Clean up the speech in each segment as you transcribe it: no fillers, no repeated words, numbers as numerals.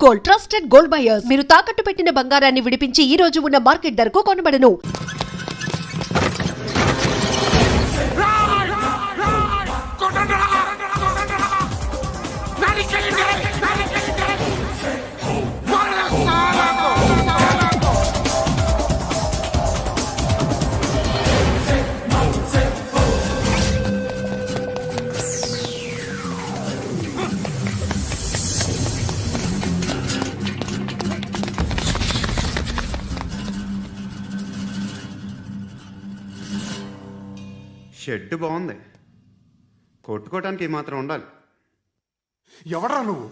Gold, trusted gold buyers. మీరు తాకట్టు పెట్టిన బంగారాన్ని విడిపించి ఈ రోజు ఉన్న మార్కెట్ ధరకు కొనబడను. షెడ్ బాగుంది, కొట్టుకోవటానికి మాత్రం ఉండాలి. ఎవడరా నువ్వు?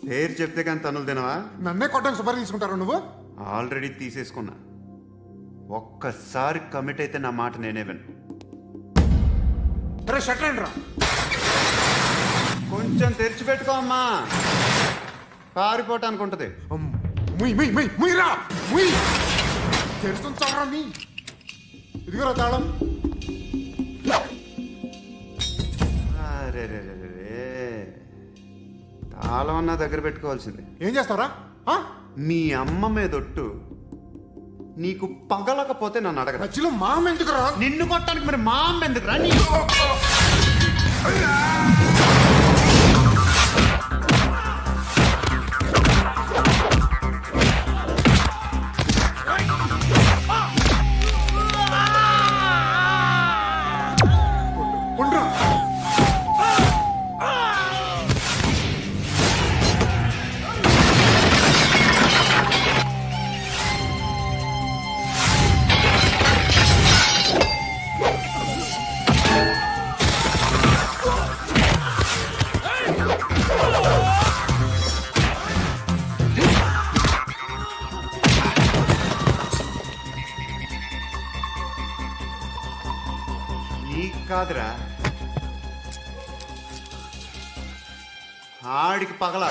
పేరు చెప్తే కానీ తనులు తినవా? నన్నే కొట్టడానికి సుపారీ తీసుకుంటారా నువ్వు? ఆల్రెడీ తీసేసుకున్నా. ఒక్కసారి కమిట్ అయితే నా మాట నేనే విను. అరే షట్ రా. కొంచెం తెరిచిపెట్టుకో అమ్మా, పారిపోవటానికి ఉంటుంది. ముయ్యరా ముయ్ తెరుస్తుంటారా నీ? ఇదిగోరా తాళం. అరే తాళం అన్నా దగ్గర పెట్టుకోవాల్సింది. ఏం చేస్తారా? మీ అమ్మ మీదొట్టు, నీకు పగలకపోతే నన్ను అడగ. మధ్యలో మా అమ్మ ఎందుకురా? నిన్ను కొట్టడానికి మరి మా అమ్మ ఎందుకురా? నీకు కాదురా, ఆడికి పగల.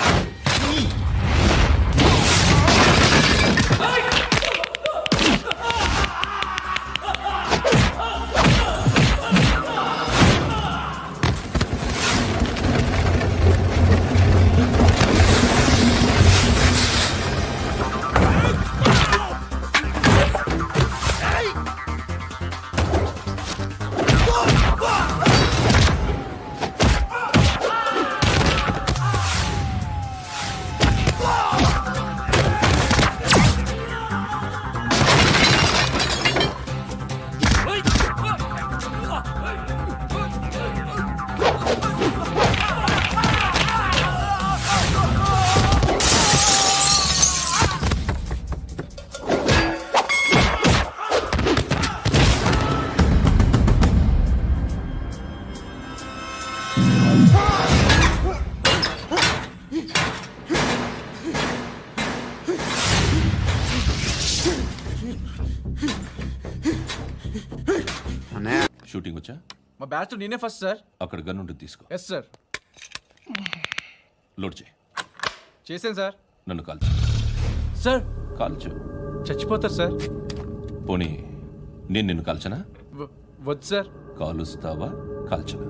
షూటింగ్ వచ్చా? మా బ్యాచ్ నేనే ఫస్ట్ సార్. అక్కడ గన్ ఉంటుంది, తీసుకో. Yes sir. లోడ్ చేయి. చేశాను సార్. నన్ను కాల్చు. సార్ కాల్చు. చచ్చిపోతారు సార్. పోనీ నేను నిన్ను కాల్చనా? వద్దు సార్. కాలుస్తావా కాల్చనా?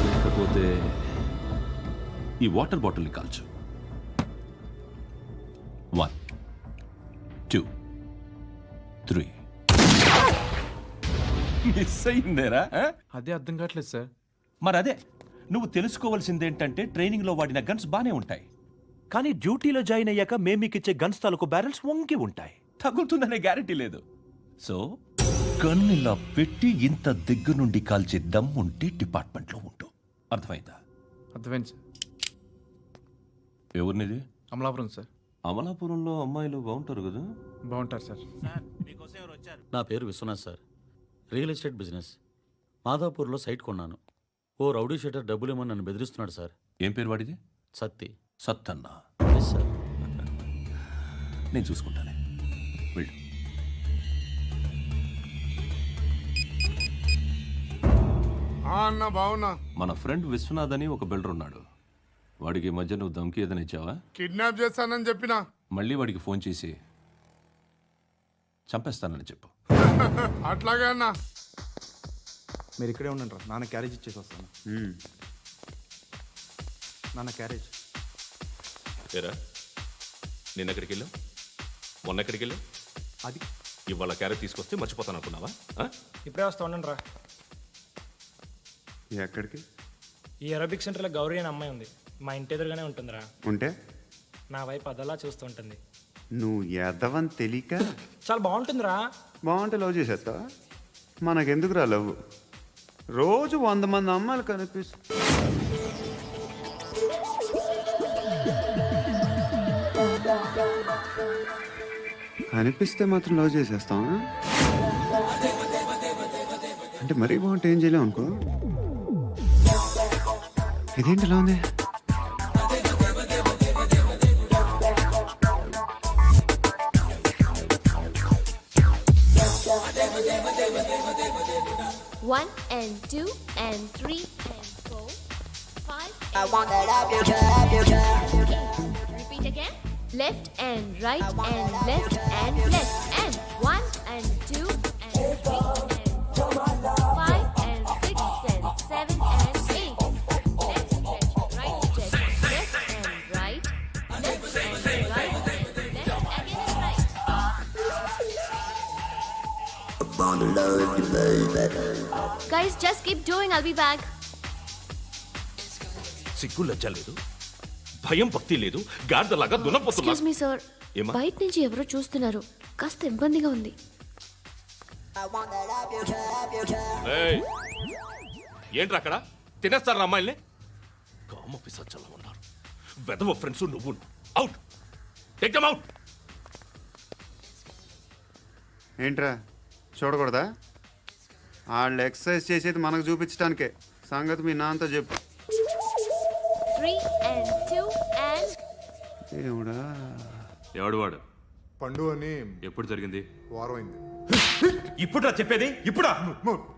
లేకపోతే ఈ వాటర్ బాటిల్ని కాల్చు. 1 2 3. మిస్ అయిందేరా? అదే అర్థం కావట్లేదు సార్. మరి అదే నువ్వు తెలుసుకోవాల్సిందేంటంటే ట్రైనింగ్లో వాడిన గన్స్ బానే ఉంటాయి, కానీ డ్యూటీలో జాయిన్ అయ్యాక మేము మీకు ఇచ్చే గన్స్ తాలూకు బ్యారెల్స్ వంగి ఉంటాయి. తగులుతుందనే గ్యారెంటీ లేదు. సో గన్ ఇలా పెట్టి ఇంత దగ్గర నుండి కాల్చే దమ్ ఉంటే డిపార్ట్మెంట్లో ఉంటూ. అర్థమైందా? అర్థమైంది సార్. ఎవరినిది? అమలాపురం సార్. అమలాపురంలో అమ్మాయిలు బాగుంటారు కదా? బాగుంటారు సార్. నా పేరు Vishwanath sir. Real estate business. మాదాపూర్లో సైట్ కొన్నాను. ఓ రౌడీ షెటర్ డబ్బులు ఏమో నన్ను బెదిరిస్తున్నాడు సార్. ఏం పేరు వాడిది? సత్తి. సత్తన్న. Yes sir. నేను చూసుకుంటానే, వెళ్ళు. అన్న బావున్నా. మన ఫ్రెండ్ విశ్వనాథ్ అని ఒక బిల్డర్ ఉన్నాడు. వాడికి ఈ మధ్య నువ్వు ధమ్కి ఏదైనా ఇచ్చావా? కిడ్నాప్ చేస్తానని చెప్పినా. మళ్ళీ వాడికి ఫోన్ చేసి చంపేస్తానని చెప్పు. అట్లాగే అన్న. మీరు ఇక్కడే ఉండండి రా, నాన్న క్యారేజ్ ఇచ్చేసి వస్తాను. మ్మ్. నాన్న క్యారేజ్. ఏరా నిన్న ఎక్కడికి వెళ్ళావు, మొన్న ఎక్కడికి వెళ్ళావు? అది ఇవాళ క్యారెట్ తీసుకొస్తే మర్చిపోతాను అనుకున్నావా? ఆ? ఇప్పుడే వస్తా ఉండండి రా. ఎక్కడికి ఈ అరబిక్ సెంటర్లో గౌరీ అనే అమ్మాయి ఉంది, మా ఇంటి ఎదురుగానే ఉంటుందిరా. ఉంటే నా వైపు అదలా చూస్తూ ఉంటుంది. నువ్వు ఎదవని తెలియక చాలా బాగుంటుందిరా. బాగుంటే లవ్ చేసేస్తా. మనకెందుకురా లవ్? రోజు 100 మంది అమ్మాయిలు కనిపిస్తే మాత్రం లవ్ చేసేస్తాం. అంటే మరీ బాగుంటే ఏం చేయలేం అనుకో. ఇదేంటి ఇలా ఉంది? One and two and three and four, five. I want that up your job. Repeat again. Left and right and left and left and one and two and three and four, five and six and seven and eight. Left stretch, right stretch, left and right, left and right, left again and right. Guys, just keep doing. I'll be back. సిగ్గు లజ్జ లేదు, భయం భక్తి లేదు, గాడిదలాగా దున్నపోతున్నా. Excuse me, sir. ఏమా? బయట నుంచి ఎవరో చూస్తున్నారు, కాస్త ఇబ్బందిగా ఉంది. ఏయ్, ఏంట్రా అక్కడ తినేస్తారా అమ్మాయిల్ని? కామ పిశాచాలు ఉన్నారు, వెదవ ఫ్రెండ్స్ నువ్వు. Out, take them out. ఏంట్రా చూడకూడదా? వాళ్ళు ఎక్సర్సైజ్ చేసేది మనకు చూపించడానికే. సంగతి మీ నాన్నతో చెప్పు. 3 and 2 and ఏమిడా? ఎవడు వాడు? పండు అని ఎప్పుడు జరిగింది? వారం అయింది. ఇప్పుడా చెప్పేది? ఇప్పుడా?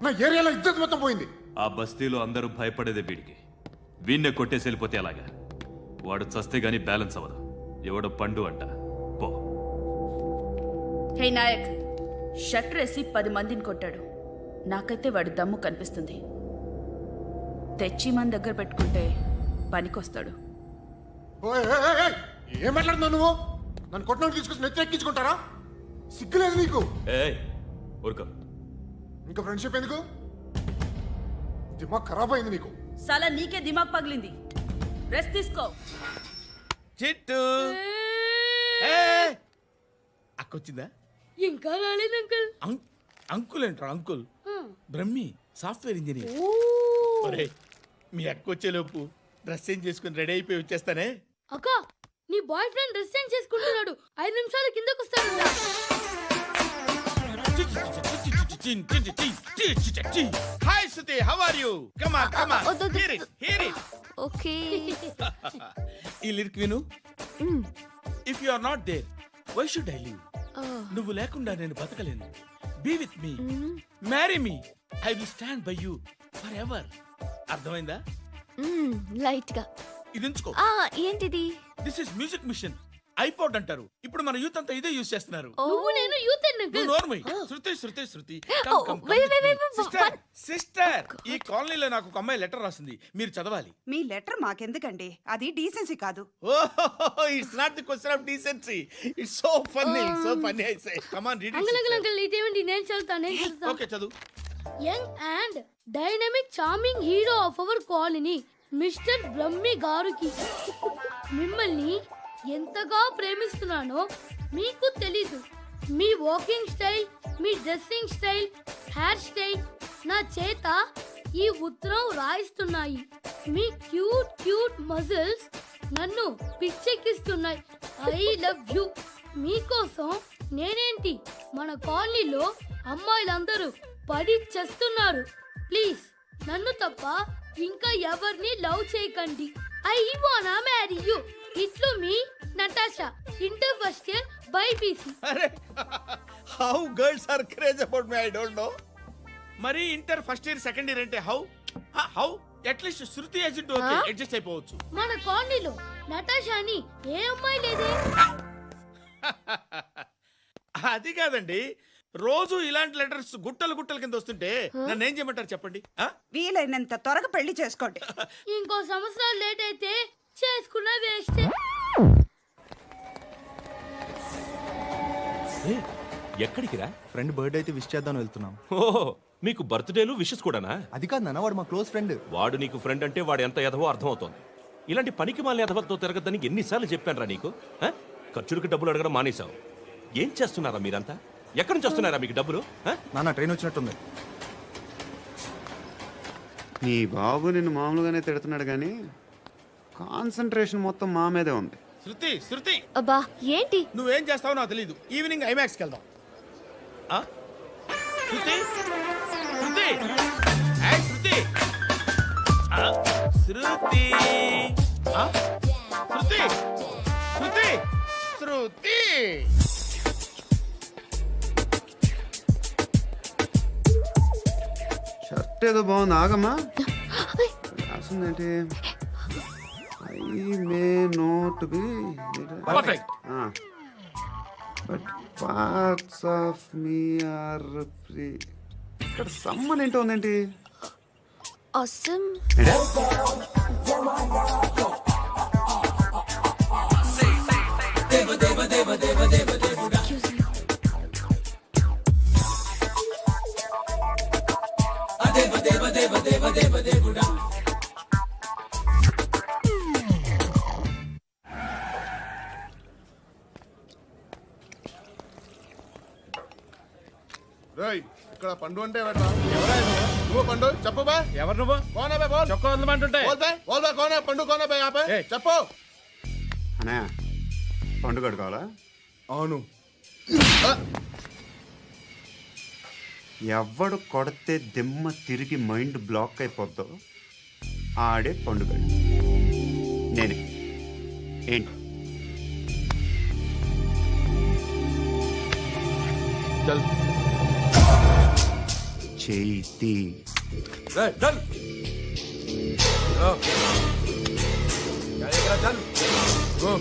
నా ఏరియాలో ఇద్దరు మొత్తం పోయింది. ఆ బస్తీలో అందరూ భయపడేదే వీడికి. వీణ్ణే కొట్టేసి వెళ్ళిపోతే అలాగా? వాడు చస్తే గానీ బ్యాలెన్స్ అవ్వదు. ఎవడో పండు అంట. పో. హే నాయక్, షట్టర్ వేసి 10 మందిని కొట్టాడు. నాకైతే వాడి దమ్ము కనిపిస్తుంది. తెచ్చి మన దగ్గర పెట్టుకుంటే పనికొస్తాడు. ఓయ్, ఏయ్, ఏయ్, ఏయ్, ఏం మాట్లాడుతున్నావు నువ్వు? నన్ను కొట్టడానికి తీసుకొచ్చి నెత్తి ఎక్కించుకుంటారా? సిగ్గులేదు నీకు? ఏయ్ ఊరుకో. ఇంకా ఫ్రెండ్షిప్ ఎందుకు? దిమాగ్ ఖరాబ్ అయింది నీకు. సలా నీకే దిమాగ్ పగిలింది. రెస్ట్ తీసుకో. చిట్టు అక్కొచ్చిందా? ఇంకా రాలేదు అంకుల్. అంకుల్ ఏంట్రా అంకుల్? Brahmi software engineer. ఒరేయ్, మీ అక్క వచ్చేలోపు డ్రెస్ చేంజ్ చేసుకుని రెడీ అయిపోయి వచ్చేస్తానే. అక్క, నీ బాయ్ ఫ్రెండ్ డ్రెస్ చేంజ్ చేసుకుంటున్నాడు. 5 నిమిషాలు కిందకు వస్తాడు. Hi Suthi, how are you? Come on come on, hear it hear it. Okay. ఈ లిరిక్ విను. If you are not there, why should I live? నువ్వు లేకుండా నేను బతకలేను. Be with me, marry me, I will stand by you forever. అర్థమైందా? Light గా. ఇది ఉంచుకో. ఏంటిది? This is music machine. IPod అంటారు. ఇప్పుడు మన యూత్ అంతా ఇదే యూజ్ చేస్తున్నారు. నువ్వు నేను యూత్ నువ్వు నోర్మై. శృతి శృతి శృతి. సిస్టర్, ఈ కాలనీలో నాకు ఒక అమ్మాయి లెటర్ రాసింది, మీరు చదవాలి. మీ లెటర్ మాకెందుకండి? అది డీసెన్సీ కాదు. Oh, it's not the question of decency. It's so funny, so funny. I say come on read it. Uncle ఇదేంటి? నేను చదువుతాను. ఓకే చదువు. Young and dynamic charming hero of our colony mister Brahmi గారికి మిమ్మల్ని ఎంతగా ప్రేమిస్తున్నానో మీకు తెలీదు. మీ వాకింగ్ స్టైల్, మీ డ్రెస్సింగ్ స్టైల్, హెయిర్ స్టైల్ నా చేత ఈ ఉత్తరం రాయిస్తున్నాయి. మీ క్యూట్ క్యూట్ మజిల్స్ నన్ను పిచ్చెక్కిస్తున్నాయి. I love you. మీకోసం నేనేంటి, మన కాలనీలో అమ్మాయిలందరూ పడి చేస్తున్నారు. ప్లీజ్ నన్ను తప్ప ఇంకా ఎవరిని లవ్ చేయకండి. ఐ వానా మ్యారీ యూ. ఇట్లు మీ Natasha, inter first year BiPC. అరే, how girls are craze about me, I don't know. మరి inter first year second year అంటే how how at least Shruti agent okay adjust అయిపోవచ్చు. మన కాలనీలో నటాషా అని ఏ అమ్మాయి లేదే. అది కాదండి, రోజు ఇలాంటి లెటర్స్ గుట్టలు గుట్టల కింద వస్తుంటే నన్ను ఏం చేయమంటారు చెప్పండి ఆ? వీలైనంత త్వరగా పెళ్లి చేసుకోండి. ఇంకో సంవత్సరాలు లేట్ అయితే చేసుకున్న వేస్ట్. ఎక్కడికి రా? ఫ్రెండ్ బర్త్డే అయితే విష్ చేద్దాం వెళ్తున్నాం. ఓహో, మీకు బర్త్డేలు విషెస్ కూడానా? అది కాదు నాన్న, వాడు మా క్లోజ్ ఫ్రెండ్. వాడు నీకు ఫ్రెండ్ అంటే వాడు ఎంత ఎదవో అర్థమవుతోంది. ఇలాంటి పనికి మాలిన ఎదవలతో తిరగద్దని ఎన్నిసార్లు చెప్పానురా నీకు? ఆ? ఖర్చులకు డబ్బులు అడగడం మానేశావు. ఏం చేస్తున్నారా మీరంతా? ఎక్కడి నుంచి వస్తున్నారా మీకు డబ్బులు? ఆ? నాన్న ట్రైన్ వచ్చినట్టుంది. నీ బాబు నిన్ను మామూలుగానే తిడుతున్నాడు కానీ కాన్సన్ట్రేషన్ మొత్తం మా మీదే ఉంది. శృతి శృతి అబ్బా ఏంటి? నువ్వేం చేస్తావో నాకు తెలియదు. ఈవినింగ్ ఐమాక్స్కి వెళ్దాం. ఆ? శృతి శృతి ఏయ్, శృతి ఆ? శృతి ఆ? శృతి శృతి శృతి షర్ట్ ఏదో బాగుంది, ఆగమ్మా. రాసిందేంటి? I may not be perfect. But parts of me are free. ఇక్కడ సమ్మన్ ఏంటో ఉందేంటి? Awesome. ఏంటా? రేయ్, ఇక్కడ పండు అంటే ఎవరా? నువ్వు పండు చెప్పు బా. ఎవరు నువ్వు? కోనా బే బోల్. చొక్కా వదలమంటుంటే బోల్ బే బోల్ బే కోనా పండు కోనా బే ఆపే ఏయ్. చెప్పు. అనే పండుగ కావాలా? అవును. ఎవడు కొడితే దిమ్మ తిరిగి మైండ్ బ్లాక్ అయిపోద్దో ఆడే పండుగ. నేనే. ఏంటి? చల్ చేతి రే చల్. చల్ గో.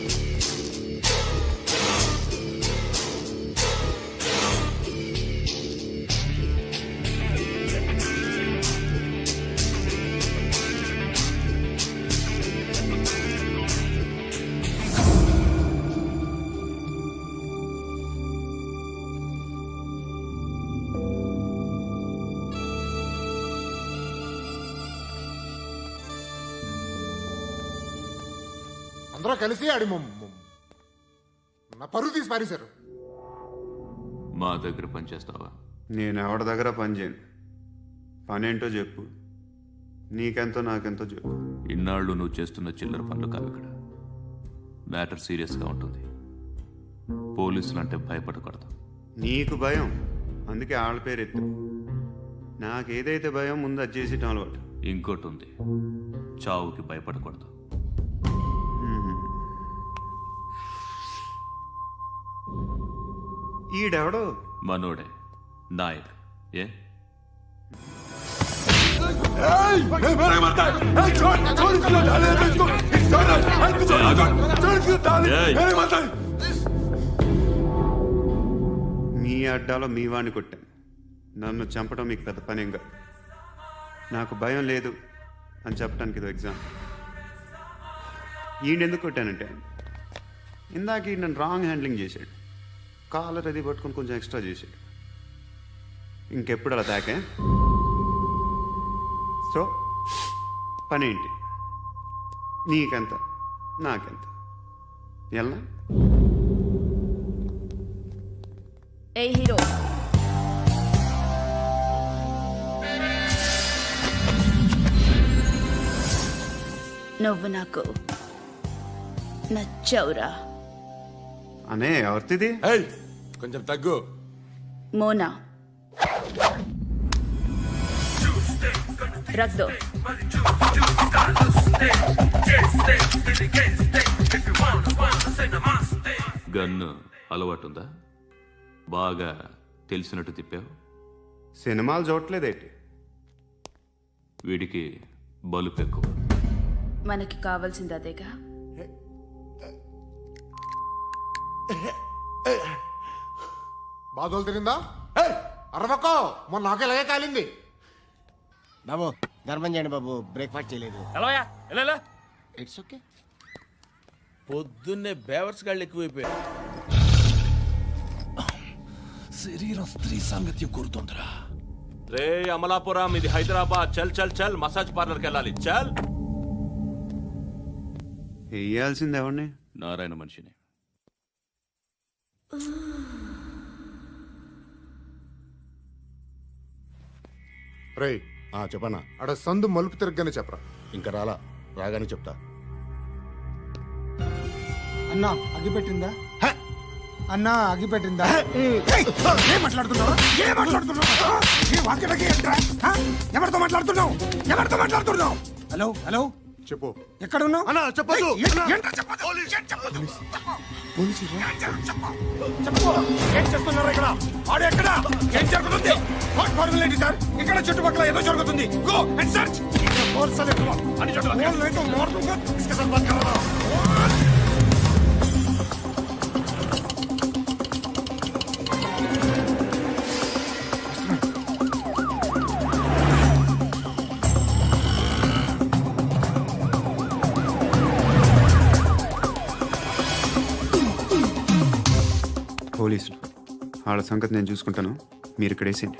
అందరూ కలిసి ఆడి నా పరువు తీసి పారేశారు. మా దగ్గర పనిచేస్తావా? నేను ఎవరి దగ్గర పని చేయను. పనేంటో చెప్పు. నీకెంతో నాకెంతో చెప్పు. ఇన్నాళ్ళు నువ్వు చేస్తున్న చిల్లర పనులు కావు ఇక్కడ. మ్యాటర్ సీరియస్గా ఉంటుంది. పోలీసులు అంటే భయపడకూడదు. నీకు భయం, అందుకే ఆళ్ళ పేరు ఎత్తు. నాకేదైతే భయం ముందు అది చేసేటం అలవాటు. ఇంకోటి ఉంది, చావుకి భయపడకూడదు. ఈడెవడో మనోడే నాయక్. ఏ మీ అడ్డాలో మీ వాడిని కొట్టాను. నన్ను చంపడం మీకు పెద్ద పనేం కాదు. నాకు భయం లేదు అని చెప్పడానికి ఇది ఎగ్జాంపుల్. ఈయనెందుకు కొట్టానంటే ఇందాక ఈ నన్ను రాంగ్ హ్యాండ్లింగ్ చేశాడు. కాలర్ అది పట్టుకొని కొంచెం ఎక్స్ట్రా చేశాడు. ఇంకెప్పుడు అలా తాకే. సో పనేంటి? నీకెంత నాకెంత ఎలా? ఏ హీరో, నువ్వు నాకు నచ్చావురా. అనే ఎవరిది? ఏయ్ కొంచెం తగ్గు. మోనా రక్ దో. గన్ను అలవాటుందా? బాగా తెలిసినట్టు తిప్పావు. సినిమాలు చూడట్లేదేంటి? వీడికి బలుపు ఎక్కువ. మనకి కావాల్సింది అదేగా. బాధలు తిరిందా? అరవకో మొన్న నాకు ఇలాగే కాలింది. బాబు ధర్మం చేయండి బాబు, బ్రేక్ఫాస్ట్ చేయలేదు. It's okay. పొద్దున్నే బేవర్స్ గాళ్ళు ఎక్కువైపోయారు. శరీరం స్త్రీ సాంగత్యం కోరుతోందిరా. రే అమలాపురం, ఇది హైదరాబాద్. చల్ చల్ చల్, మసాజ్ పార్లర్కి వెళ్ళాలి. చల్. వేయాల్సింది ఎవరిని? నారాయణ మనిషిని. రేయ్ చెప్పనా, అడ సందు మలుపు తిరగగానే చెప్పరా. ఇంకా రాగానే చెప్తా. అన్నా అగ్గి పెట్టిందా? అన్నా అగ్గి పెట్టిందా? ఏం మాట్లాడుతున్నావు? ఎవరితో మాట్లాడుతున్నావు? హలో హలో, చెప్పు. ఎక్కడ ఉన్నావు? అన్నా చెప్పదు. ఏం చేస్తున్నారు ఇక్కడ? ఆడు ఎక్కడ? ఏం జరుగుతుంది? సార్ ఇక్కడ చుట్టుపక్కల ఏదో జరుగుతుంది. Go and search. పోలీసులు వాళ్ళ సంగతి నేను చూసుకుంటాను, మీరు ఇక్కడ వేసేయండి.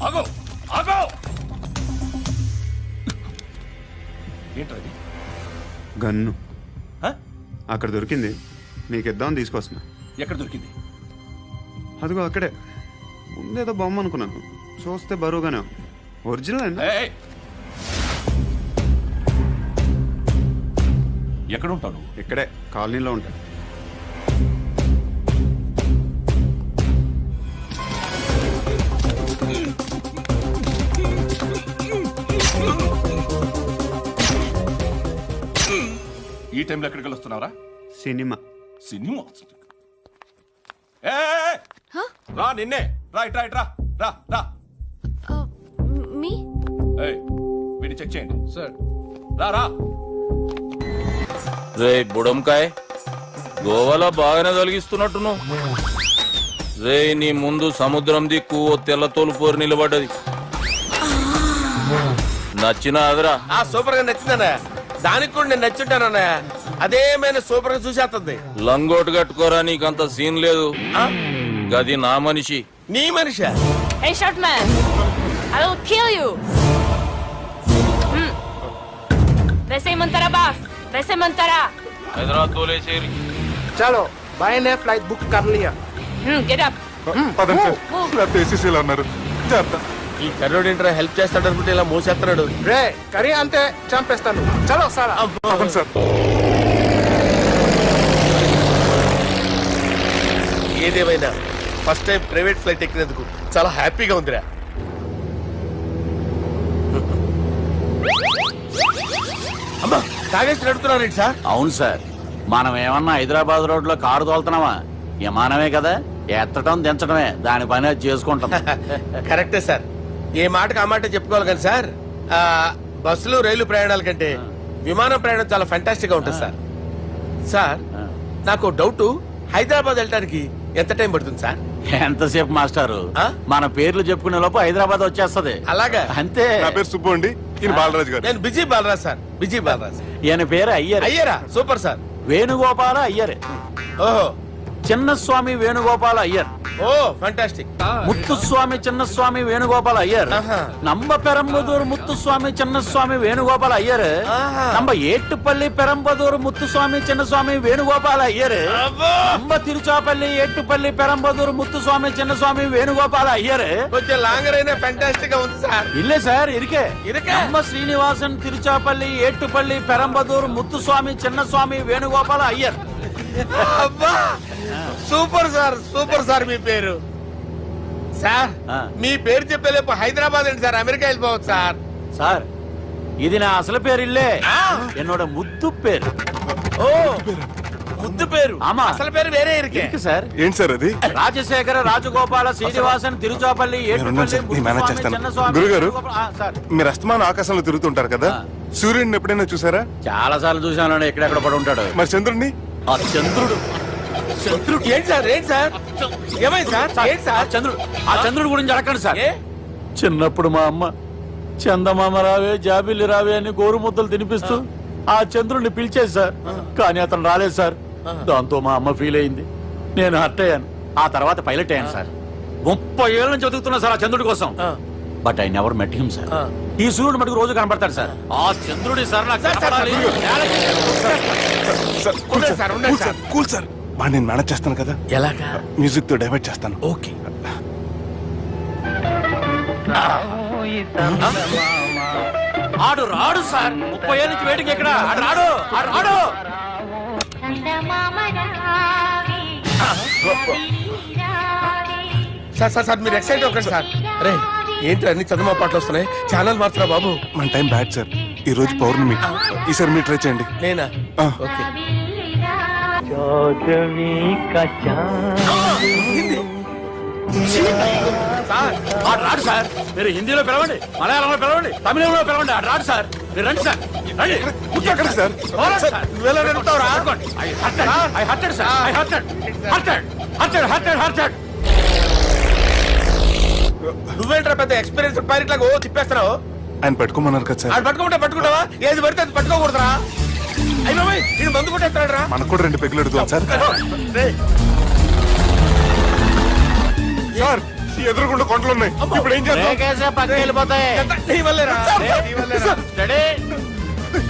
ఆగో ఆగో. ఏంటది? గన్ను హ? అక్కడ దొరికింది, మీకు ఇద్దామని తీసుకొస్తున్నా. ఎక్కడ దొరికింది? అదిగో అక్కడే. ముందేదో బొమ్మ అనుకున్నాను, చూస్తే బరువుగానే ఉంది. ఒరిజినల్ అండి. ఎక్కడ ఉంటాను? ఇక్కడే కాలనీలో ఉంటాను. ఈ టైంలో ఎక్కడికి వస్తున్నావురా? సినిమా. సినిమా? రా నిన్నే. రైట్ రైట్ రా రా రా. మీ వీడిని చెక్ చేయండి సార్. రా రా. రే బుడంకాయ్, గోవాలో బాగానే తొలగిస్తున్నట్టును. రే నీ ముందు సముద్రం దిక్కు ఓ తెల్ల తోలుపోరు నిలబడ్డది. నచ్చిన అదరా? సూపర్ గా నచ్చిందన్నా. దానికి కూడా నేను నచ్చుంటానన్నా. అదేమైనా సూపర్ గా చూసేస్తుంది. లంగోటు కట్టుకోరా, నీకంత సీన్ లేదు. గది నా మనిషి. నీ మనిషి? Hey short man, I will kill you. వేసేయమంటారా బాస్? వేసేయమంటారా? హైదరాబాద్ తోలేసేరి. చలో బాయ్ నే ఫ్లైట్ బుక్ కర్ లియా. Get up. అన్నారు. ఈ కర్రోడు ఏంట్రా హెల్ప్ చేస్తాడు అనుకుంటే ఇలా మోసేస్తున్నాడు. రే కరీ అంతే చంపేస్తాను. చలో సారా. ఏదేమైనా ఫస్ట్ టైం ప్రైవేట్ ఫ్లైట్ ఎక్కినందుకు చాలా హ్యాపీగా ఉందిరా. అమ్మా తాగేసి నడుపుతున్నారేంటి సార్? అవును సార్, మనం ఏమన్నా హైదరాబాద్ రోడ్ లో కారు తోలుతున్నామా? విమానమే కదా, ఎత్తడం దించడమే దాని పని అది చేసుకుంటాం. కరెక్టే సార్, ఏ మాటకు ఆ మాట చెప్పుకోవాలి కానీ సార్, బస్సులు రైలు ప్రయాణాల కంటే విమానం ప్రయాణం చాలా ఫెంటాస్టిక్ గా ఉంటుంది సార్. సార్ నాకు డౌట్, హైదరాబాద్ వెళ్ళడానికి ఎంత టైం పడుతుంది సార్? ఎంతసేపు మాస్టారు, మన పేర్లు చెప్పుకునే లోపు హైదరాబాద్ వచ్చేస్తది. అలాగా? అంతే. నా పేరు సుబ్బు అండి, ఈయన బాలరాజు గారు. నేను busy Balaraj sir. Busy Balaraj. ఈయన పేరు అయ్యర్. అయ్యరా? Super sir. వేణుగోపాల అయ్యర్. ఓహో. చిన్నస్వామి వేణుగోపాల అయ్యర్. Oh fantastic. ముత్తుస్వామి చిన్నస్వామి వేణుగోపాల అయ్యర్. நம்ம பெரம்பதூர் முத்துசுவாமி சின்னசுவாமி வேணுகோபால் ஐயர். நம்ம ஏட்டுப்பள்ளி பெரம்பதூர் முத்துசுவாமி சின்னசுவாமி வேணுகோபால் ஐயர். நம்ம తిరుచాపల్లి ఏట్టుపల్లి పెరంబదూర్ ముత్తుస్వామి చిన్నస్వామి వేణుగోపాల అయ్యర్. కొంచెం లాంగర్ అయినా ఫంటాస్టిక్ గా ఉంది సార్. ఇల్లే సార్ ఇరికే. நம்ம శ్రీనివాసన్ తిరుచాపల్లి ఏట్టుపల్లి పెరంబదూర్ ముత్తుస్వామి చిన్నస్వామి వేణుగోపాల అయ్యర్. అబ్బా సూపర్ సార్, సూపర్ సార్. మీ పేరు సార్, మీ పేరు చెప్పేలేపు హైదరాబాద్ ఏంటి సార్, అమెరికా వెళ్ళిపోవచ్చు సార్. సార్ ఇది నా అసలు పేరు ఇల్లే, என்னோட ముద్దు పేరు. ఓ ముద్దు పేరు ఆమా. అసలు పేరు వేరే ఇరికే ఇరికి సార్ ఏంటి సార్ అది రాజశేఖర రాజగోపాల శ్రీనివాసన్ తిరుచాపల్లి నేనున్నాను సార్, నేను మేనేజ్ చేస్తాను. గురుగారు. మీరు అస్తమానం ఆకాశంలో తిరుగుతుంటారు కదా సూర్యుడిని ఎప్పుడైనా చూసారా? చాలా సార్లు చూసాను ఎక్కడెక్కడ పడి ఉంటాడు మరి చంద్రుడిని? ఆ చంద్రుడు ఏంటి సార్ ఏంటి సార్ ఏమైంది సార్ ఏంటి సార్ ఆ చంద్రుడు గురించి అడగండి సార్. ఏ? చిన్నప్పుడు మా అమ్మ చందమామ రావే జాబిల్లి రావే అని గోరు ముద్దలు తినిపిస్తూ ఆ చంద్రుడిని పిలిచేది సార్. కానీ అతను రాలేదు సార్. దాంతో మా అమ్మ ఫీల్ అయింది, నేను హర్ట్ అయ్యాను. ఆ తర్వాత పైలట్ అయ్యాను సార్. 30 ఏళ్ళ నుంచి చదువుతున్నా సార్ ఆ చంద్రుడి కోసం. But I never met him sir. ఈ సూర్యుడు మటుకు రోజు కనబడతాడు సార్. ఆ చంద్రుడి సార్ నాకు కనపడాలి. ఉండండి సార్ ఉండండి సార్ కూల్ సార్, బాగా నేను మేనేజ్ చేస్తాను కదా. ఎలాగా మ్యూజిక్ తో డైవర్ట్ చేస్తాను. ఓకే ఆడు రాడు సార్. 30 ఏళ్ళ నుంచి వేడికి ఎక్కడ ఆడు రాడు. ఆడు రాడు. సార్ సార్ సార్ మీరు ఎక్సైట్ అవ్వకండి సార్. అరే ఏంటి అన్ని చదువు పాటలు వస్తున్నాయి, ఛానల్ మారుతున్నా బాబు. మన టైం బ్యాడ్ సార్, ఈ రోజు పౌర్ణమి. ఈసారి మీరు ట్రై చేయండి. నేనా ఆ. ఓకే సార్ ఆడు రాడు సార్. మీరు హిందీలో పిలవండి, మలయాళంలో పిలవండి, తమిళంలో పిలవండి. ఆడు రాడు సార్. మీరు రండి సార్, రండి. ఎక్కడ సార్? పోరాడు సార్. నువ్వెలా నడుపుతావురా? I hurted, sir. I hurted. నువ్వేంట్రా పెద్ద ఎక్స్పీరియన్స్ పైరెట్ లాగా ఓ తిప్పేస్తున్నావు. ఆయన పెట్టుకోమన్నారు కదా సార్. ఆడు పట్టుకుంటే పట్టుకుంటావా? ఏది పడితే అది పట్టుకోకూడదురా. అయ్యి బాబాయ్ ఇది మందు కొట్టేస్తాడు రా. మనకు కూడా 2 పెగ్గులు ఎడుతాం సార్. సార్ ఎదురుకుండా కొండలు ఉన్నాయి, ఇప్పుడు ఏం చేద్దాం? లేకేసే పక్కకి వెళ్ళిపోతాయి. నీ వల్లేరా నీ వల్లేరా. Steady.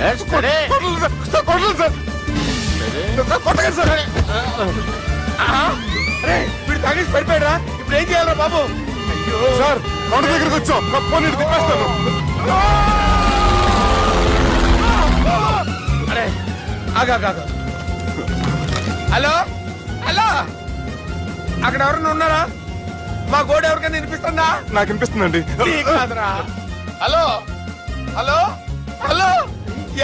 Yes, steady. కొట్టలు సార్, సార్, కొట్టలు సార్. సార్, కొట్టకండి సార్. అరే వీడు తాగేసి పడిపోయాడు రా. ఇప్పుడు ఏం చేయాలరా బాబు? అయ్యో సార్ కొండ దగ్గరికి వచ్చాం, పోనీ తిప్పేస్తాను. అరే ఆగా హలో హలో అక్కడ ఎవరన్నా ఉన్నారా? మా గోడ ఎవరికైనా వినిపిస్తుందా? నాకు అనిపిస్తుందండి. నీకు కాదురా. హలో హలో హలో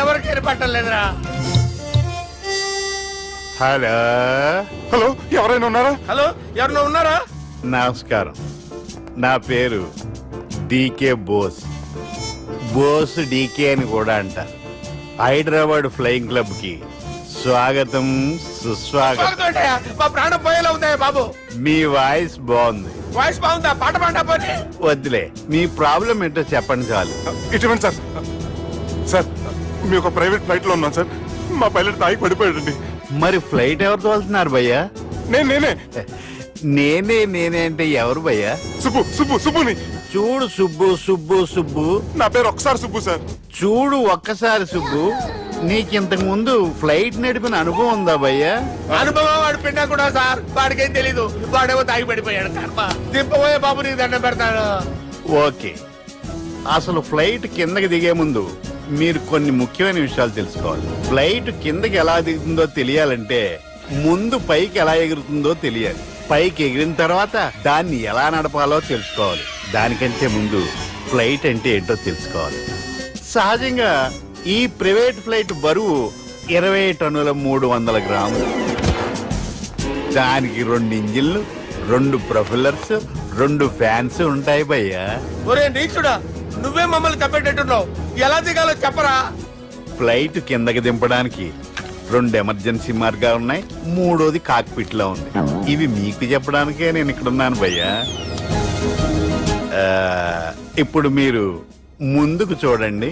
ఎవరికి వినపట్టలేదురా. హలో హలో, ఎవరైనా ఉన్నారా? హలో ఎవరన్నా ఉన్నారా? నమస్కారం, నా పేరు డీకే బోస్. బోస్ డీకే అని కూడా అంటారు. హైదరాబాద్ ఫ్లయింగ్ క్లబ్ కి స్వాగతం సుస్వాగతం. స్వాగతం ఏంటయ్యా? మా ప్రాణం పోయేలా ఉందా బాబు? మీ వాయిస్ బాగుంది. వాయిస్ బాగుందా? పాట పాడా పోనీ. వద్దులే, మీ ప్రాబ్లం ఏంటో చెప్పండి చాలు. ఇటువంటి సార్, సార్ మీ ఒక ప్రైవేట్ ఫ్లైట్ లో ఉన్నాం సార్. మా పైలట్ తాగి పడిపోయాడండి. మరి ఫ్లైట్ ఎవరు తోలుతున్నారు భయ్యా? నేనే నేనే అంటే ఎవరు భయ్యా? సుబ్బుని. చూడు సుబ్బు, నా పేరు ఒకసారి సుబ్బు సార్. చూడు ఒక్కసారి సుబ్బు, నీకింతకు ముందు ఫ్లైట్ నడిపిన అనుభవం ఉందా భయ్యా? అనుభవం వాడు పిండా కూడా సార్. వాడికేం తెలీదు, వాడేమో తాగి పడిపోయాడు. కర్మ దింపబోయే బాబు నీకు దండం పెడతాడు. ఓకే, అసలు ఫ్లైట్ కిందకి దిగే ముందు మీరు కొన్ని ముఖ్యమైన విషయాలు తెలుసుకోవాలి. ఫ్లైట్ కిందకి ఎలా దిగుతుందో తెలియాలంటే ముందు పైకి ఎలా ఎగురుతుందో తెలియాలి. పైకి ఎగిరిన తర్వాత దాన్ని ఎలా నడపాలో తెలుసుకోవాలి. దానికంటే ముందు ఫ్లైట్ అంటే ఏంటో తెలుసుకోవాలి. సహజంగా ఈ ప్రైవేట్ ఫ్లైట్ బరువు 20 టన్నుల 300 గ్రాములు. దానికి 2 ఇంజిన్లు, 2 ప్రొఫెల్లర్స్, 2 ఫ్యాన్స్ ఉంటాయి భయ్యా. ఒరే నీచుడా, నువ్వే మమ్మల్ని తప్పేటట్టున్నావు. ఎలా దిగాలో చెప్పరా? ఫ్లైట్ కిందకి దింపడానికి 2 ఎమర్జెన్సీ మార్గాలు ఉన్నాయి, 3వది కాక్పిట్ లో ఉంది. ఇవి మీకు చెప్పడానికే నేను ఇక్కడ ఉన్నాను భయ్యా. ఇప్పుడు మీరు ముందుకు చూడండి.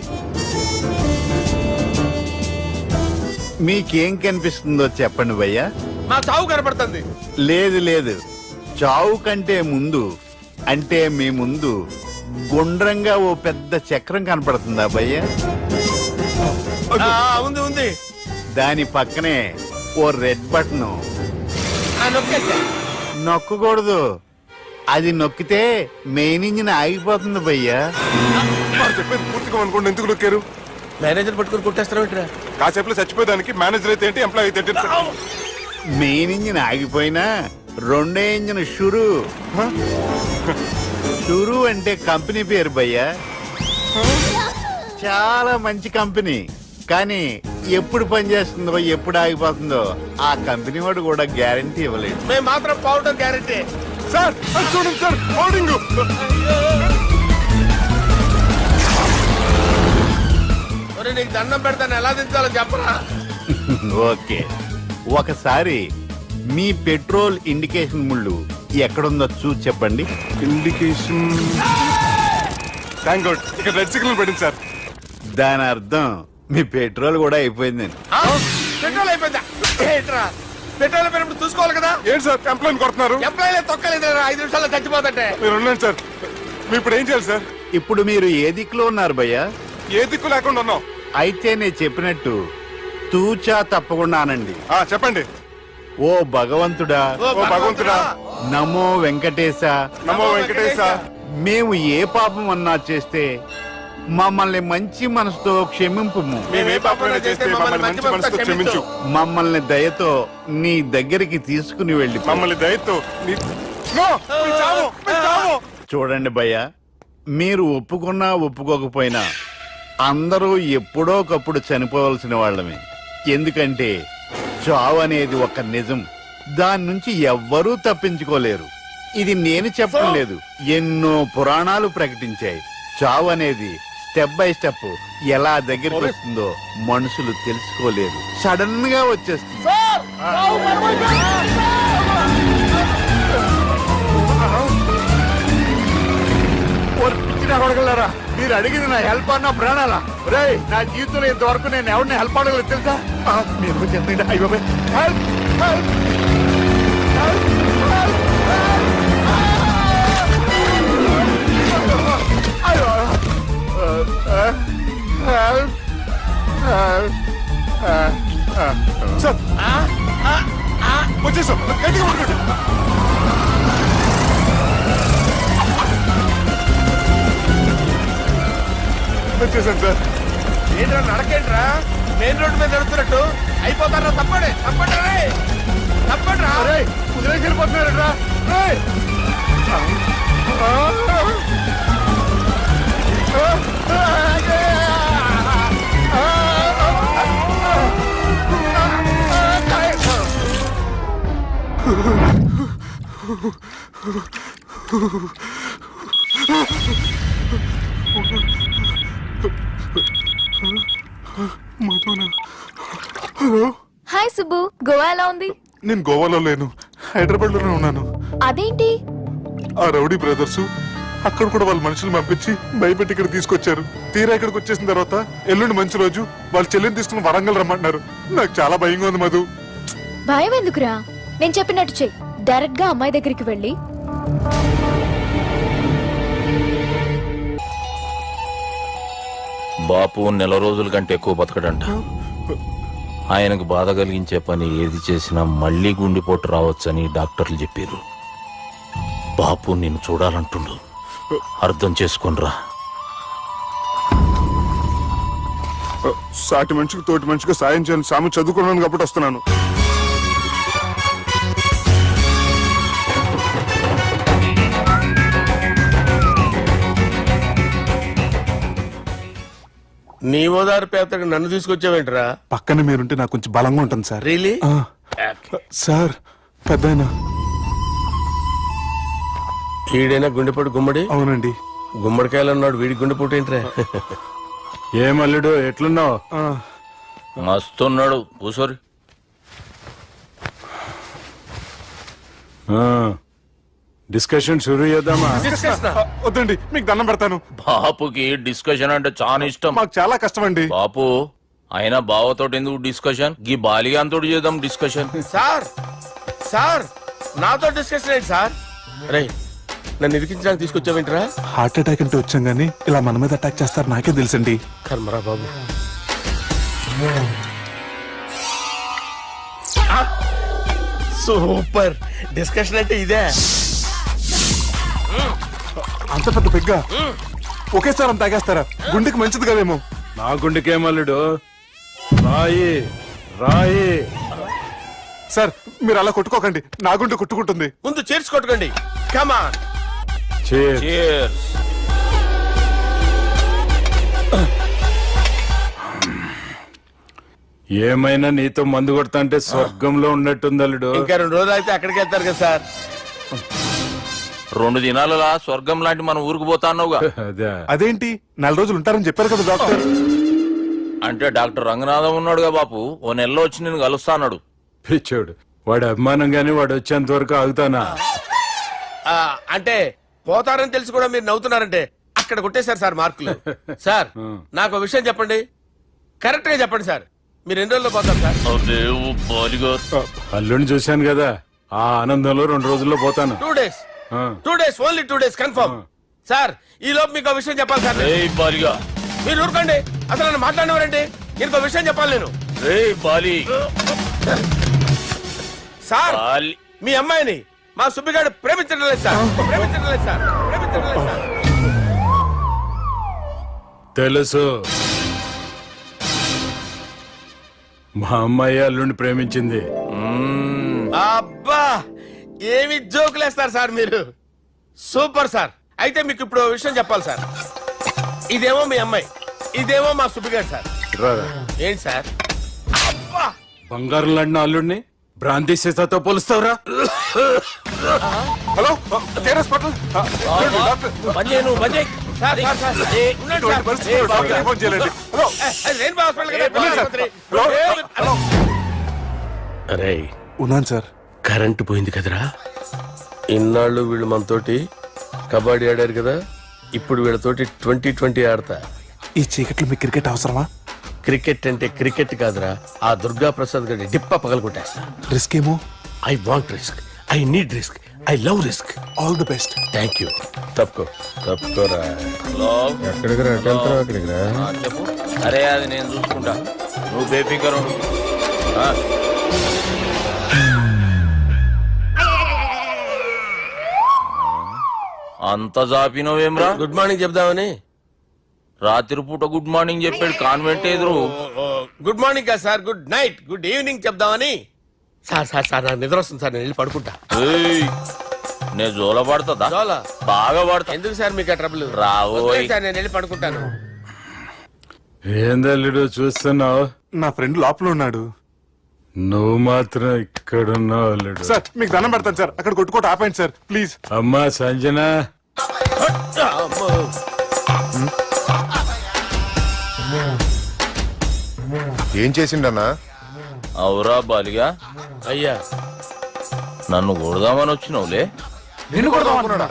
మీకేం కనిపిస్తుందో చెప్పండి భయ్యా. మా చావు కనపడుతుంది. లేదు, చావు కంటే ముందు అంటే మీ ముందు గుండ్రంగా ఓ పెద్ద చక్రం కనపడుతుందా భయ్యా? ఉంది. దాని పక్కనే ఓ రెడ్ బటన్. నొక్కకూడదు, అది నొక్కితే మెయిన్ ఇంజిన్ ఆగిపోతుంది భయ్యా. చెప్పేది పూర్తిగా అనుకోండి. ఎందుకు నొక్కారు? మేనేజర్ పట్టుకుని కొట్టేస్తారా? కాసేపులో చచ్చిపోయేదానికి మేనేజర్ అయితే ఏంటి, ఎంప్లాయ్ అయితే ఏంటి? మెయిన్ ఇంజిన్ ఆగిపోయినా 2వ ఇంజిన్ షురు అంటే కంపెనీ పేరు భయ్యా. చాలా మంచి కంపెనీ, కానీ ఎప్పుడు పనిచేస్తుందో ఎప్పుడు ఆగిపోతుందో ఆ కంపెనీ వాడు కూడా గ్యారంటీ ఇవ్వలేడు. మేము మాత్రం పౌడర్ గ్యారెంటీ. సార్ అది చూడండి సార్, హోర్డింగ్. ఒరేయ్, నీకు దండం పెడతాను, ఎలా దించాలో చెప్పరా? ఓకే, ఒకసారి మీ పెట్రోల్ ఇండికేషన్ ముళ్ళు ఎక్కడుందో చూసి చెప్పండి. ఇండికేషన్. థ్యాంక్ గాడ్, ఇక్కడ రెడ్ సిగ్నల్ పెట్టింది సార్. దాని అర్థం మీ పెట్రోల్ కూడా అయిపోయిందండి. ఆ? పెట్రోల్ అయిపోయిందా? ఏంట్రా, పెట్రోల్ అయిపోయినప్పుడు చూసుకోవాలి కదా. ఏంటి సార్ కంప్లైంట్ కొడుతున్నారు? ఎప్పుడైనా తొక్కలేదు, 5 నిమిషాల్లో చచ్చిపోతుంటే. మీరు ఉండండి సార్, మీరు ఇప్పుడు ఏం చేయాలి సార్? ఇప్పుడు మీరు ఏ దిక్కులో ఉన్నారు భయ్యా? ఏ దిక్కు లేకుండా ఉన్నాం. అయితే నేను చెప్పినట్టు తూచా తప్పకుండా అనండి. చెప్పండి. ఓ భగవంతుడా, ఓ భగవంతుడా, నమో వెంకటేశ, నమో వెంకటేశ. మేము ఏ పాపం అన్నా చేస్తే మమ్మల్ని మంచి మనసుతో క్షమింపుము. మేము ఏ పాపమైనా చేస్తే మమ్మల్ని మంచి మనసుతో క్షమించు. మమ్మల్ని దయతో నీ దగ్గరికి తీసుకుని వెళ్ళి మమ్మల్ని దయతో నో, మీ చావు, మీ చావు. చూడండి భయ్య, మీరు ఒప్పుకున్నా ఒప్పుకోకపోయినా అందరూ ఎప్పుడో ఒకప్పుడు చనిపోవలసిన వాళ్ళమే. ఎందుకంటే చావు అనేది ఒక నిజం, దాని నుంచి ఎవ్వరూ తప్పించుకోలేరు. ఇది నేను చెప్పడం లేదు, ఎన్నో పురాణాలు ప్రకటించాయి. చావు అనేది స్టెప్ బై స్టెప్ ఎలా దగ్గరికి వస్తుందో మనుషులు తెలుసుకోలేరు, సడన్ గా వచ్చేస్తుంది. అడగలరా, మీరు అడిగింది నా హెల్ప్ అన్న ప్రాణాలా? రే, నా జీవితంలో ఇంతవరకు నేను ఎవరిని హెల్ప్ అడగలేదు తెలుసా? మీరు చెప్తే అయ్యో హెల్ప్ హెల్ప్ సార్ వచ్చేసాం, గట్టిగా పట్టుకోండి. వచ్చేసాను సార్. ఏంట్రా నడకేంట్రా, మెయిన్ రోడ్డు మీద నడుస్తున్నట్టు అయిపోతారా? తప్పండి తప్పండి రే, తప్పండి రా. కుదిరేసి వెళ్ళిపోతున్నారా? హాయ్ సుబ్బు, గోవా ఎలా ఉంది? నేను గోవాలో లేను, హైదరాబాద్ లోనే ఉన్నాను. అదేంటి? ఆ రౌడీ బ్రదర్స్ అక్కడ కూడా వాళ్ళ మనుషులు పంపించి భయపెట్టి ఇక్కడ తీసుకొచ్చారు. తీరా ఇక్కడికి వచ్చేసిన తర్వాత ఎల్లుండి మంచి రోజు వాళ్ళ చెల్లిని తీసుకుని వరంగల్ రమ్మంటున్నారు. నాకు చాలా భయంగా ఉంది మధు. భయం ఎందుకురా, నేను చెప్పినట్టు చెయ్యి. డైరెక్ట్ గా అమ్మాయి దగ్గరికి వెళ్ళి బాపు నెల రోజుల కంటే ఎక్కువ బతకడంట. ఆయనకు బాధ కలిగించే పని ఏది చేసినా మళ్ళీ గుండెపోటు రావచ్చని డాక్టర్లు చెప్పారు. బాపు నిన్ను చూడాలంటుండు, అర్థం చేసుకునిరా. సాటి మనిషికి తోటి మనిషికి సాయం చేయాలని సామి చదువుకున్నాను కాబట్టి వస్తున్నాను. నీ ఓదార్పు యాత్రకు నన్ను తీసుకొచ్చావేంట్రా? పక్కన మీరుంటే నాకు కొంచెం బలంగా ఉంటుంది సార్. రియలీ? సార్ పెద్దయినా. ఈడైనా గుండెపోటు గుమ్మడి? అవునండి. గుమ్మడికాయలు అన్నాడు, వీడి గుండెపోటు ఏంట్రా? ఏమల్లుడు ఎట్లున్నావు? మస్తున్నాడు కూసోరి. డిస్కషన్ షురూ చేద్దామా? వద్దండి, మీకు దండం పెడతాను. బాపుకి డిస్కషన్ అంటే చాలా ఇష్టం. మాకు చాలా కష్టం అండి. బాపు అయినా బావతోటి ఎందుకు డిస్కషన్? గీ బాలిగాంతో చేద్దాం డిస్కషన్. సార్ సార్ నాతో డిస్కషన్ ఏంటి సార్? రే, నన్ను ఇరికించడానికి తీసుకొచ్చావేంట్రా? హార్ట్ అటాక్ అంటే వచ్చాం గానీ ఇలా మన మీద అటాక్ చేస్తారు నాకే తెలుసండి. కర్మరా బాబు. సూపర్ డిస్కషన్ అంటే ఇదే. అంత పెద్ద పెగ్గ ఒకేసారి అంత తాగేస్తారా? గుండెకి మంచిది కదేమో. నా గుండెకేమల్లుడు, రాయి రాయి. సార్ మీరు అలా కొట్టుకోకండి, నా గుండె కొట్టుకుంటుంది. ముందు చేర్చి కొట్టుకోండి. కమాన్. Cheers. ఏమైనా నీతో మందు కొడతా అంటే స్వర్గంలో ఉన్నట్టుంది అల్లుడు. ఇంకా 2 రోజులు అయితే అక్కడికి వెళ్తారు కదా సార్. 2 దినాలలా స్వర్గం లాంటి మన ఊరికి పోతా అన్నావుగా. అదే అదేంటి 4 రోజులు ఉంటారని చెప్పారు కదా డాక్టర్. అంటే డాక్టర్ రంగనాథం ఉన్నాడుగా బాపు, ఓ నెలలో వచ్చి నేను కలుస్తా అన్నాడు. పిచ్చోడు, వాడు అభిమానం గాని వాడు వచ్చేంత వరకు ఆగుతానా? అంటే పోతారని తెలిసి కూడా మీరు నవ్వుతున్నారంటే అక్కడ కొట్టేశారు సార్ మార్కులు. సార్ నాకు ఒక విషయం చెప్పండి, కరెక్ట్ గా చెప్పండి సార్, మీరు ఎన్ని రోజుల్లో పోతారు సార్? అల్లుడిని చూశాను కదా, ఆ ఆనందంలో 2 రోజుల్లో పోతాను. 2 days. 2 days, only 2 days confirm. Sir ఈ లోపు మీకు విషయం చెప్పాలి సార్. మీరు ఊరుకోండి, అసలు నన్ను మాట్లాడినవారండి. ఇంకో విషయం చెప్పాలి నేను. సార్ మీ అమ్మాయిని మా సుబ్బిగాడు ప్రేమించడం లేదు సార్, ప్రేమించడం లేదు సార్, ప్రేమించడం లేదు సార్. తెలుసు, మా అమ్మాయి అల్లుడిని ప్రేమించింది. అబ్బా ఏమి జోకులేస్తారు సార్ మీరు, సూపర్ సార్. అయితే మీకు ఇప్పుడు ఓ విషయం చెప్పాలి సార్. ఇదేమో మీ అమ్మాయి, ఇదేమో మా సుబ్బిగాడు సార్. రారా. ఏంటి సార్? అబ్బా బంగారం లాంటి అల్లుడిని భ్రాంతి సీతతో పోలుస్తావురా? Hello hospital sir, sir, sir. ఉండండి సార్. అది రెయిన్బో హాస్పిటల్ కదా. అరే ఉన్నాను సార్. కరెంటు పోయింది కదరా. ఇన్నాళ్ళు వీళ్ళు మనతోటి కబడ్డీ ఆడారు కదా, ఇప్పుడు వీళ్ళతోటి 2020 ఆడతా. ఈ చీకట్లో మీ క్రికెట్ అవసరమా? క్రికెట్ అంటే క్రికెట్ కాదురా, ఆ దుర్గా ప్రసాద్ గారి డిప్ప పగల కొట్టేస్తా. రిస్క్ ఏమో. I want risk, I need risk, I love risk. All the best. Thank you. తప్పుకోరా. ఎక్కడికి రా, అక్కడికి రా. చెప్పు. అరే అది నేను చూసుకుంటా, నువ్వు బేఫికర్ ఉండు. అంత జాపినవేమ్రా? గుడ్ మార్నింగ్ చెప్దామని. రాత్రి పూట గుడ్ మార్నింగ్ చెప్పాడు కాన్వెంట్ ఎదురు. గుడ్ మార్నింగ్ కాదు sir, good night, good evening చెప్దామని. సార్ సార్ సార్ నాకు నిద్ర వస్తుంది సార్, నేను వెళ్ళి పడుకుంటా. నేను జోల పడుతుందా? జోల బాగా పడతా. ఎందుకు సార్ మీకు ఆ ట్రబుల్? రావోయ్ సార్, నేను వెళ్ళి పడుకుంటాను. ఏందల్లుడు చూస్తున్నావు? నా ఫ్రెండ్ లోపల ఉన్నాడు, నువ్వు మాత్రం ఇక్కడున్నావు అల్లుడు. సార్ మీకు దండం పెడతాను సార్, అక్కడ కొట్టుకోట ఆపండి సార్ ప్లీజ్. అమ్మా సంజన, ఏం చేసిండన్నా? అవురా బాలిగా, అయ్యా నన్ను కొడదామని వచ్చినావులే. నిన్ను కొడదామనుకున్నాడా?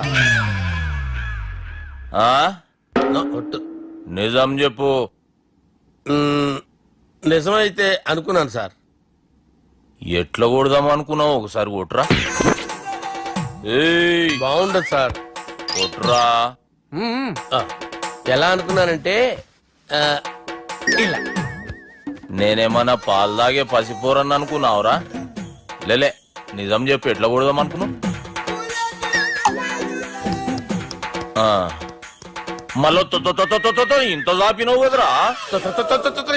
నిజం చెప్పు. నిజమైతే అనుకున్నాను సార్. ఎట్లా కొడదాం అనుకున్నావు? ఒకసారి కొట్రా. బాగుండదు సార్. కొట్రా. ఎలా అనుకున్నానంటే ఇలా. నేనేమన్నా పాలు తాగే పసిపోరని అనుకున్నావురా? లేలే, నిజం చెప్పు, ఎట్లా కొడదాం అనుకున్నావు? మళ్ళీ ఇంత చాపినావు కదరా?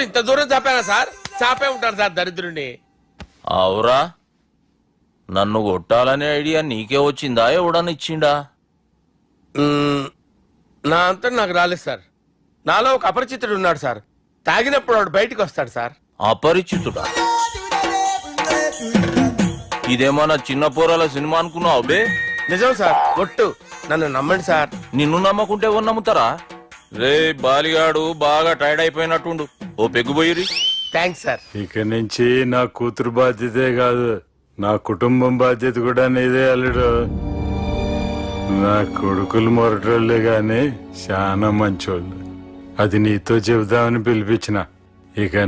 ఇంత దూరం చాపానా సార్? చాపే ఉంటాను సార్ దరిద్రుడిని. అవురా, నన్ను కొట్టాలనే ఐడియా నీకే వచ్చిందా? ఎవడన్నా ఇచ్చిండా? నా అంతా నాకు రాలేదు సార్. నాలో ఒక అపరిచితుడు ఉన్నాడు సార్. తాగినప్పుడు వాడు బయటకు వస్తాడు సార్. అపరిచితుడా? ఇదేమన్నా చిన్న పోరాల సినిమా అనుకున్నావు బే? నిజం సార్, ఒట్టు, నన్ను నమ్మండి సార్. నిన్ను నమ్మకుంటే ఎవరు నమ్ముతారా? రే బాలిగాడు బాగా టైర్డ్ అయిపోయినట్టుండు, ఓ పెగ్గుబోయిరి. Thanks sir. ఇక నుంచి నా కూతురు బాధ్యతే కాదు, నా కుటుంబం బాధ్యత కూడా నీదే అల్లుడు. నా కొడుకులు మొరటోళ్ళే గాని చాలా మంచోళ్ళు. అది నీతో చెబుదామని పిలిపించిన. ఇక